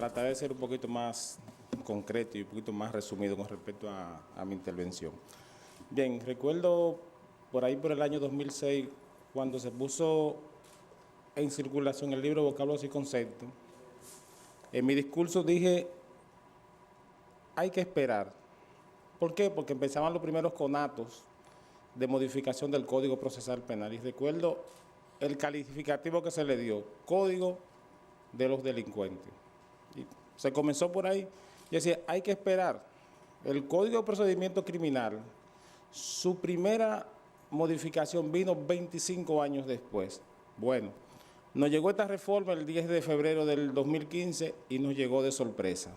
trataré de ser un poquito más concreto y un poquito más resumido con respecto a mi intervención. Bien, recuerdo por ahí por el año 2006, cuando se puso en circulación el libro Vocablos y Conceptos, en mi discurso dije, hay que esperar. ¿Por qué? Porque empezaban los primeros conatos de modificación del Código Procesal Penal. Y recuerdo el calificativo que se le dio, Código de los Delincuentes. Y se comenzó por ahí. Y decía, hay que esperar. El Código de Procedimiento Criminal, su primera modificación vino 25 años después. Bueno, nos llegó esta reforma el 10 de febrero del 2015 y nos llegó de sorpresa.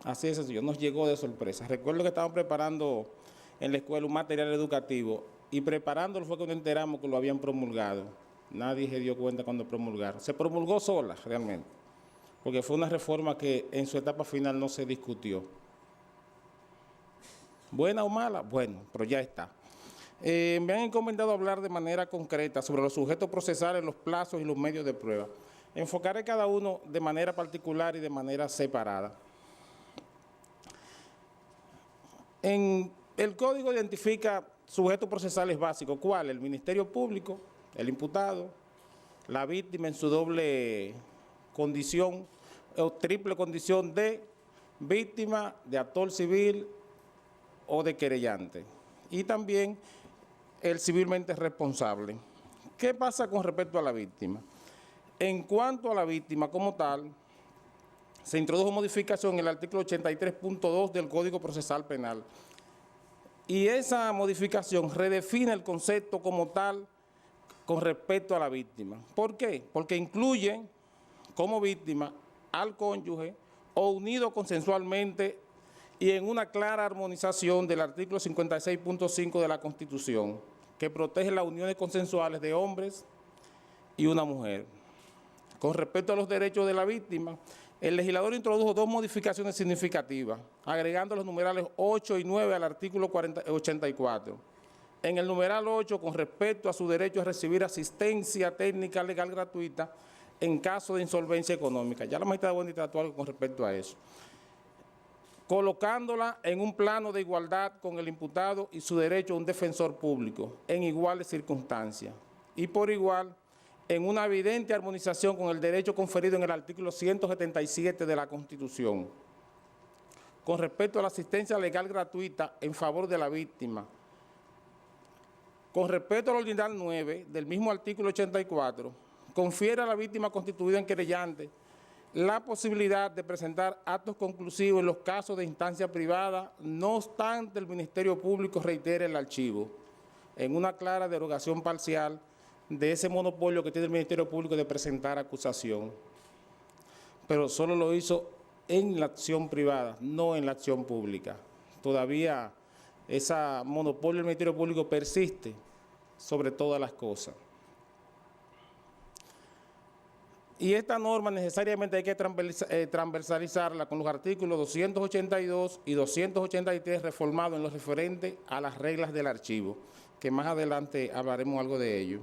Así de sencillo, nos llegó de sorpresa. Recuerdo que estábamos preparando en la escuela un material educativo y preparándolo fue cuando enteramos que lo habían promulgado. Nadie se dio cuenta cuando promulgaron. Se promulgó sola realmente, porque fue una reforma que en su etapa final no se discutió. ¿Buena o mala? Bueno, pero ya está. Me han encomendado hablar de manera concreta sobre los sujetos procesales, los plazos y los medios de prueba. Enfocaré cada uno de manera particular y de manera separada. El Código identifica sujetos procesales básicos. ¿Cuál? El Ministerio Público, el imputado, la víctima en su doble condición o triple condición de víctima, de actor civil o de querellante. Y también el civilmente responsable. ¿Qué pasa con respecto a la víctima? En cuanto a la víctima como tal, se introdujo modificación en el artículo 83.2 del Código Procesal Penal. Y esa modificación redefine el concepto como tal con respecto a la víctima. ¿Por qué? Porque incluye como víctima al cónyuge o unido consensualmente y en una clara armonización del artículo 56.5 de la Constitución, que protege las uniones consensuales de hombres y una mujer. Con respecto a los derechos de la víctima, el legislador introdujo dos modificaciones significativas, agregando los numerales 8 y 9 al artículo 84. En el numeral 8, con respecto a su derecho a recibir asistencia técnica legal gratuita en caso de insolvencia económica. Ya la magistrada Wendy trató algo con respecto a eso. Colocándola en un plano de igualdad con el imputado y su derecho a un defensor público en iguales circunstancias. Y por igual, en una evidente armonización con el derecho conferido en el artículo 177 de la Constitución, con respecto a la asistencia legal gratuita en favor de la víctima. Con respecto al ordinal 9 del mismo artículo 84, confiere a la víctima constituida en querellante la posibilidad de presentar actos conclusivos en los casos de instancia privada, no obstante el Ministerio Público reitere el archivo, en una clara derogación parcial de ese monopolio que tiene el Ministerio Público de presentar acusación. Pero solo lo hizo en la acción privada, no en la acción pública. Todavía ese monopolio del Ministerio Público persiste sobre todas las cosas. Y esta norma necesariamente hay que transversalizarla con los artículos 282 y 283 reformados en lo referente a las reglas del archivo, que más adelante hablaremos algo de ello.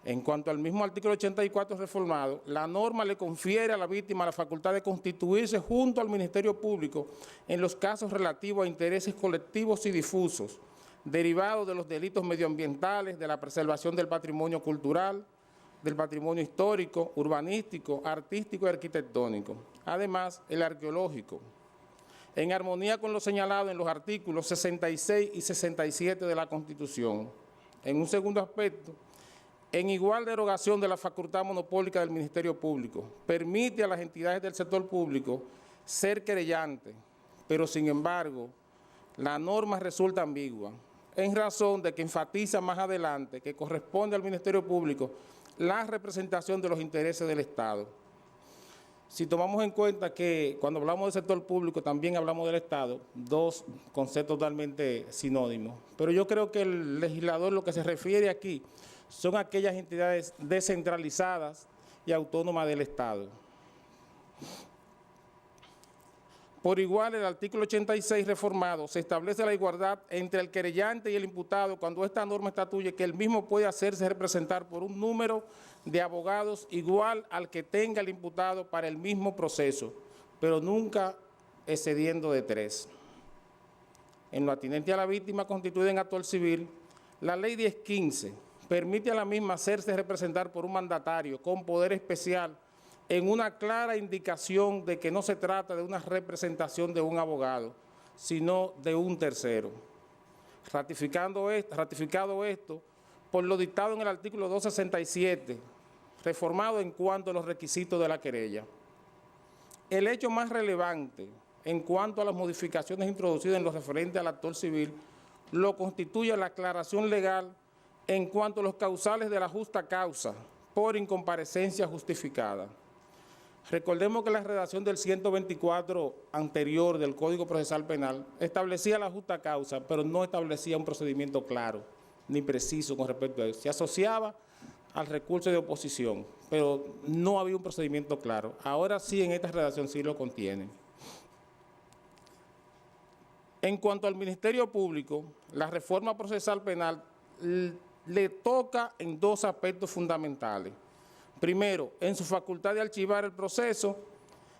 En cuanto al mismo artículo 84 reformado, la norma le confiere a la víctima la facultad de constituirse junto al Ministerio Público en los casos relativos a intereses colectivos y difusos, derivados de los delitos medioambientales, de la preservación del patrimonio cultural, del patrimonio histórico, urbanístico, artístico y arquitectónico. Además, el arqueológico, en armonía con lo señalado en los artículos 66 y 67 de la Constitución. En un segundo aspecto, en igual derogación de la facultad monopólica del Ministerio Público, permite a las entidades del sector público ser querellantes, pero sin embargo, la norma resulta ambigua, en razón de que enfatiza más adelante que corresponde al Ministerio Público la representación de los intereses del Estado. Si tomamos en cuenta que cuando hablamos del sector público también hablamos del Estado, dos conceptos totalmente sinónimos. Pero yo creo que el legislador lo que se refiere aquí son aquellas entidades descentralizadas y autónomas del Estado. Por igual, el artículo 86 reformado se establece la igualdad entre el querellante y el imputado cuando esta norma estatuye que el mismo puede hacerse representar por un número de abogados igual al que tenga el imputado para el mismo proceso, pero nunca excediendo de 3. En lo atinente a la víctima constituida en actor civil, la Ley 1015 permite a la misma hacerse representar por un mandatario con poder especial en una clara indicación de que no se trata de una representación de un abogado, sino de un tercero. Ratificado esto por lo dictado en el artículo 267, reformado en cuanto a los requisitos de la querella. El hecho más relevante en cuanto a las modificaciones introducidas en lo referente al actor civil lo constituye la aclaración legal en cuanto a los causales de la justa causa por incomparecencia justificada. Recordemos que la redacción del 124 anterior del Código Procesal Penal establecía la justa causa, pero no establecía un procedimiento claro ni preciso con respecto a eso. Se asociaba al recurso de oposición, pero no había un procedimiento claro. Ahora sí, en esta redacción sí lo contiene. En cuanto al Ministerio Público, la reforma procesal penal le toca en 2 aspectos fundamentales. Primero, en su facultad de archivar el proceso,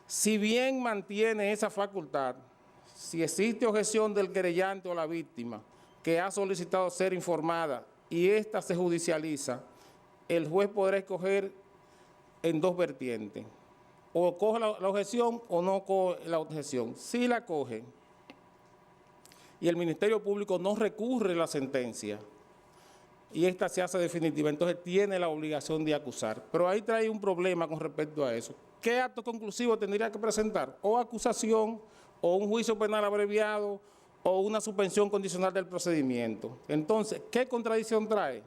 si bien mantiene esa facultad, si existe objeción del querellante o la víctima que ha solicitado ser informada y ésta se judicializa, el juez podrá escoger en 2 vertientes. O coge la objeción o no coge la objeción. Si la coge y el Ministerio Público no recurre la sentencia y esta se hace definitiva, entonces tiene la obligación de acusar. Pero ahí trae un problema con respecto a eso. ¿Qué acto conclusivo tendría que presentar? O acusación, o un juicio penal abreviado, o una suspensión condicional del procedimiento. Entonces, ¿qué contradicción trae?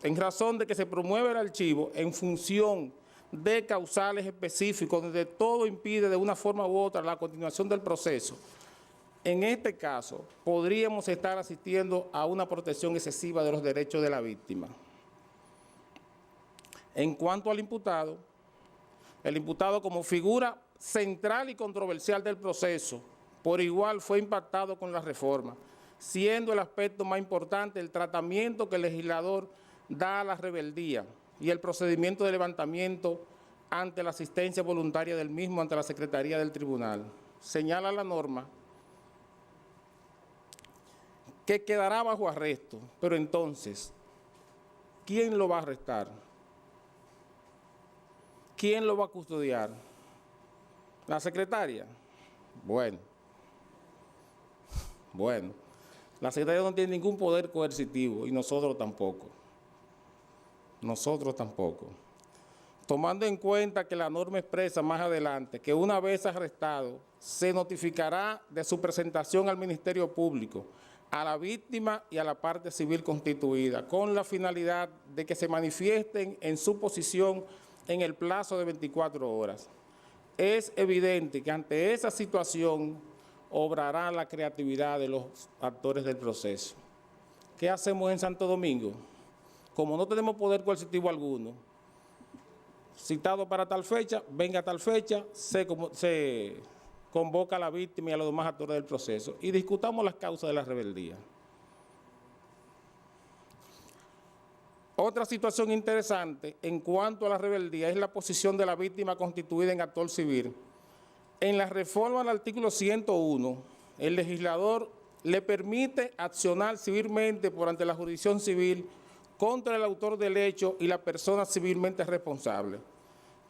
En razón de que se promueve el archivo en función de causales específicos, donde todo impide de una forma u otra la continuación del proceso. En este caso, podríamos estar asistiendo a una protección excesiva de los derechos de la víctima. En cuanto al imputado, el imputado como figura central y controversial del proceso, por igual fue impactado con la reforma, siendo el aspecto más importante el tratamiento que el legislador da a la rebeldía y el procedimiento de levantamiento ante la asistencia voluntaria del mismo ante la Secretaría del Tribunal. Señala la norma que quedará bajo arresto, pero entonces, ¿quién lo va a arrestar? ¿Quién lo va a custodiar? ¿La secretaria? Bueno, la secretaria no tiene ningún poder coercitivo y nosotros tampoco. Tomando en cuenta que la norma expresa más adelante que una vez arrestado se notificará de su presentación al Ministerio Público, a la víctima y a la parte civil constituida, con la finalidad de que se manifiesten en su posición en el plazo de 24 horas. Es evidente que ante esa situación obrará la creatividad de los actores del proceso. ¿Qué hacemos en Santo Domingo? Como no tenemos poder coercitivo alguno, citado para tal fecha, venga a tal fecha, se convoca a la víctima y a los demás actores del proceso y discutamos las causas de la rebeldía. Otra situación interesante en cuanto a la rebeldía es la posición de la víctima constituida en actor civil. En la reforma del artículo 101, el legislador le permite accionar civilmente por ante la jurisdicción civil contra el autor del hecho y la persona civilmente responsable.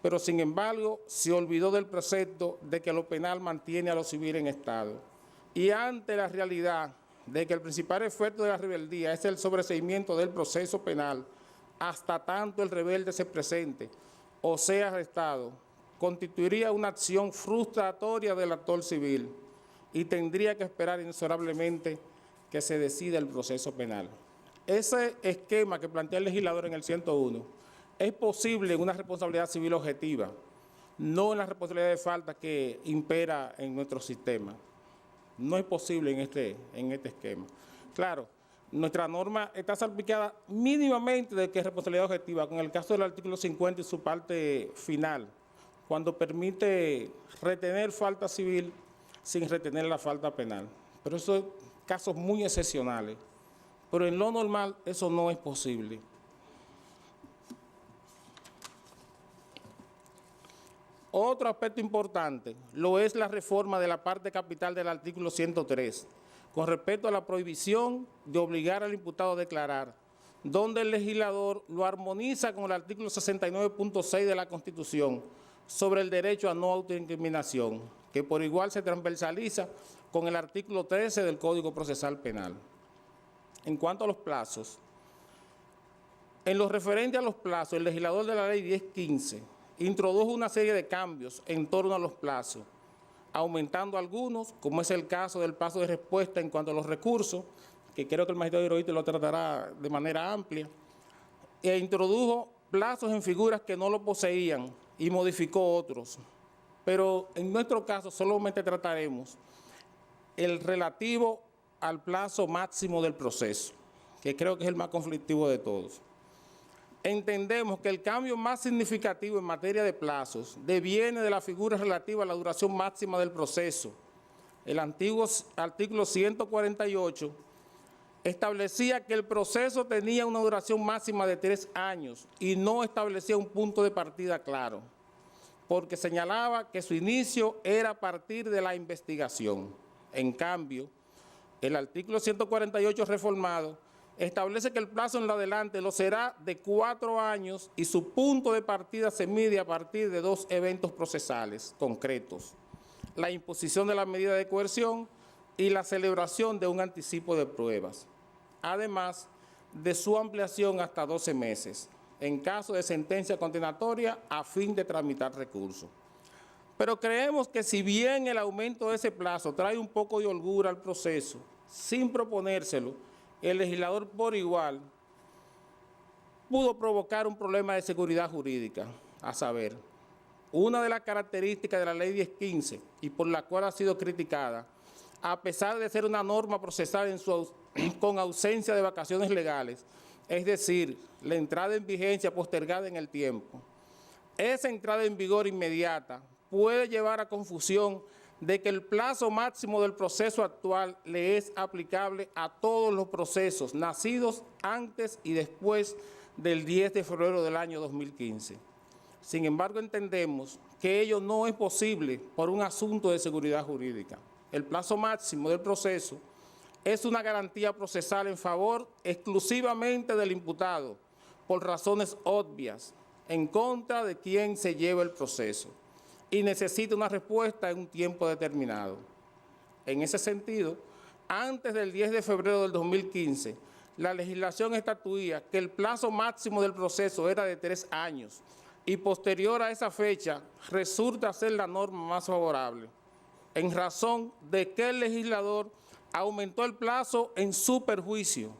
Pero, sin embargo, se olvidó del precepto de que lo penal mantiene a lo civil en estado. Y ante la realidad de que el principal efecto de la rebeldía es el sobreseimiento del proceso penal, hasta tanto el rebelde se presente o sea arrestado, constituiría una acción frustratoria del actor civil y tendría que esperar inexorablemente que se decida el proceso penal. Ese esquema que plantea el legislador en el 101 es posible en una responsabilidad civil objetiva, no en la responsabilidad de falta que impera en nuestro sistema. No es posible en este esquema. Claro, nuestra norma está salpicada mínimamente de que es responsabilidad objetiva, con el caso del artículo 50 y su parte final, cuando permite retener falta civil sin retener la falta penal. Pero eso son casos muy excepcionales. Pero en lo normal eso no es posible. Otro aspecto importante lo es la reforma de la parte capital del artículo 103, con respecto a la prohibición de obligar al imputado a declarar, donde el legislador lo armoniza con el artículo 69.6 de la Constitución sobre el derecho a no autoincriminación, que por igual se transversaliza con el artículo 13 del Código Procesal Penal. En cuanto a los plazos, en lo referente a los plazos, el legislador de la Ley 1015 introdujo una serie de cambios en torno a los plazos, aumentando algunos, como es el caso del plazo de respuesta en cuanto a los recursos, que creo que el magistrado Hirohito lo tratará de manera amplia, e introdujo plazos en figuras que no lo poseían y modificó otros. Pero en nuestro caso solamente trataremos el relativo al plazo máximo del proceso, que creo que es el más conflictivo de todos. Entendemos que el cambio más significativo en materia de plazos deviene de la figura relativa a la duración máxima del proceso. El antiguo artículo 148 establecía que el proceso tenía una duración máxima de 3 años y no establecía un punto de partida claro, porque señalaba que su inicio era a partir de la investigación. En cambio, el artículo 148 reformado establece que el plazo en lo adelante lo será de 4 años y su punto de partida se mide a partir de 2 eventos procesales concretos: la imposición de la medida de coerción y la celebración de un anticipo de pruebas, además de su ampliación hasta 12 meses, en caso de sentencia condenatoria a fin de tramitar recursos. Pero creemos que si bien el aumento de ese plazo trae un poco de holgura al proceso, sin proponérselo, el legislador por igual pudo provocar un problema de seguridad jurídica, a saber, una de las características de la Ley 1015 y por la cual ha sido criticada, a pesar de ser una norma procesal con ausencia de vacaciones legales, es decir, la entrada en vigencia postergada en el tiempo. Esa entrada en vigor inmediata puede llevar a confusión de que el plazo máximo del proceso actual le es aplicable a todos los procesos nacidos antes y después del 10 de febrero del año 2015. Sin embargo, entendemos que ello no es posible por un asunto de seguridad jurídica. El plazo máximo del proceso es una garantía procesal en favor exclusivamente del imputado, por razones obvias, en contra de quien se lleva el proceso, y necesita una respuesta en un tiempo determinado. En ese sentido, antes del 10 de febrero del 2015, la legislación estatuía que el plazo máximo del proceso era de 3 años y posterior a esa fecha resulta ser la norma más favorable, en razón de que el legislador aumentó el plazo en su perjuicio.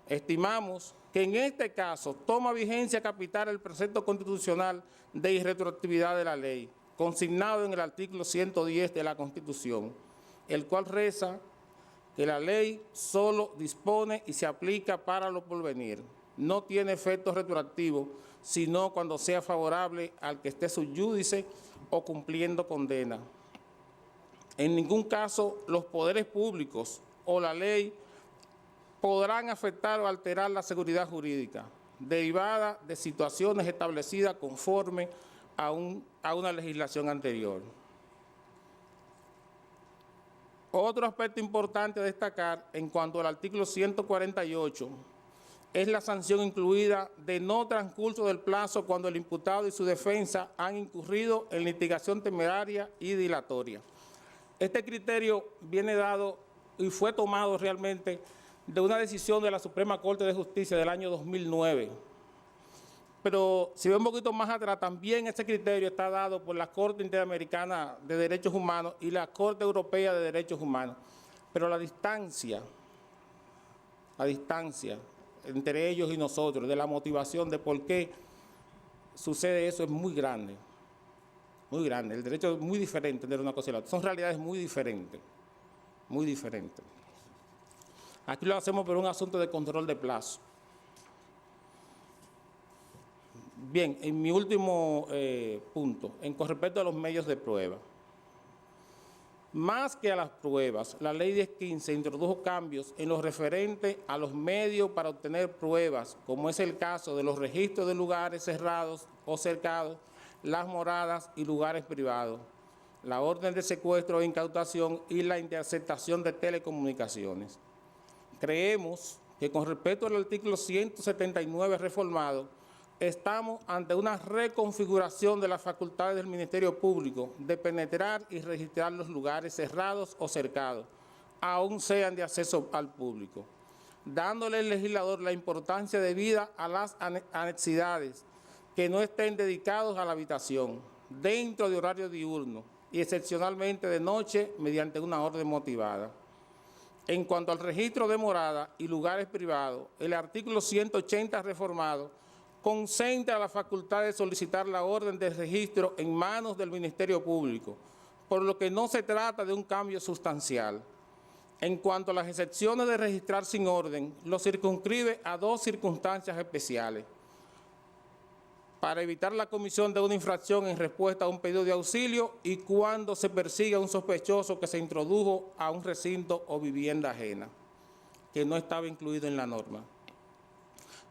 Estimamos que en este caso toma vigencia capital el precepto constitucional de irretroactividad de la ley, consignado en el artículo 110 de la Constitución, el cual reza que la ley solo dispone y se aplica para lo porvenir. No tiene efecto retroactivo, sino cuando sea favorable al que esté sub iudice o cumpliendo condena. En ningún caso los poderes públicos o la ley podrán afectar o alterar la seguridad jurídica derivada de situaciones establecidas conforme a una legislación anterior. Otro aspecto importante a destacar en cuanto al artículo 148 es la sanción incluida de no transcurso del plazo cuando el imputado y su defensa han incurrido en litigación temeraria y dilatoria. Este criterio viene dado y fue tomado realmente de una decisión de la Suprema Corte de Justicia del año 2009. Pero si ve un poquito más atrás, también ese criterio está dado por la Corte Interamericana de Derechos Humanos y la Corte Europea de Derechos Humanos. Pero la distancia entre ellos y nosotros, de la motivación de por qué sucede eso es muy grande. Muy grande. El derecho es muy diferente de una cosa y la otra. Son realidades muy diferentes. Muy diferentes. Aquí lo hacemos por un asunto de control de plazo. Bien, en mi último punto, con respecto a los medios de prueba. Más que a las pruebas, la Ley 1015 introdujo cambios en lo referente a los medios para obtener pruebas, como es el caso de los registros de lugares cerrados o cercados, las moradas y lugares privados, la orden de secuestro e incautación y la interceptación de telecomunicaciones. Creemos que con respecto al artículo 179 reformado, estamos ante una reconfiguración de las facultades del Ministerio Público de penetrar y registrar los lugares cerrados o cercados, aún sean de acceso al público, dándole al legislador la importancia debida a las anexidades que no estén dedicados a la habitación, dentro de horario diurno y excepcionalmente de noche mediante una orden motivada. En cuanto al registro de morada y lugares privados, el artículo 180 reformado concentra la facultad de solicitar la orden de registro en manos del Ministerio Público, por lo que no se trata de un cambio sustancial. En cuanto a las excepciones de registrar sin orden, lo circunscribe a dos circunstancias especiales: para evitar la comisión de una infracción en respuesta a un pedido de auxilio y cuando se persigue a un sospechoso que se introdujo a un recinto o vivienda ajena, que no estaba incluido en la norma.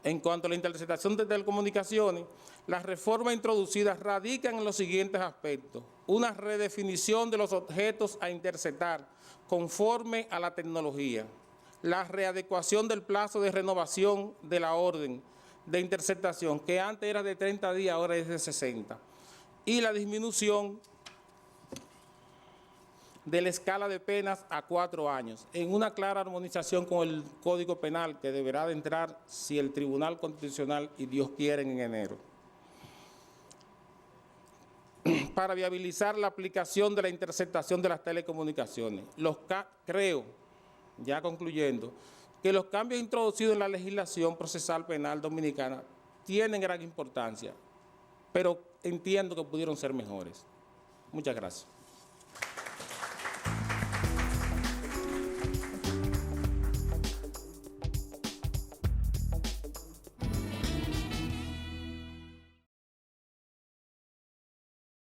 En cuanto a la interceptación de telecomunicaciones, las reformas introducidas radican en los siguientes aspectos: una redefinición de los objetos a interceptar conforme a la tecnología, la readecuación del plazo de renovación de la orden de interceptación, que antes era de 30 días, ahora es de 60, y la disminución de la escala de penas a 4 años, en una clara armonización con el Código Penal, que deberá de entrar, si el Tribunal Constitucional y Dios quieren, en enero. Para viabilizar la aplicación de la interceptación de las telecomunicaciones, creo, ya concluyendo, que los cambios introducidos en la legislación procesal penal dominicana tienen gran importancia, pero entiendo que pudieron ser mejores. Muchas gracias.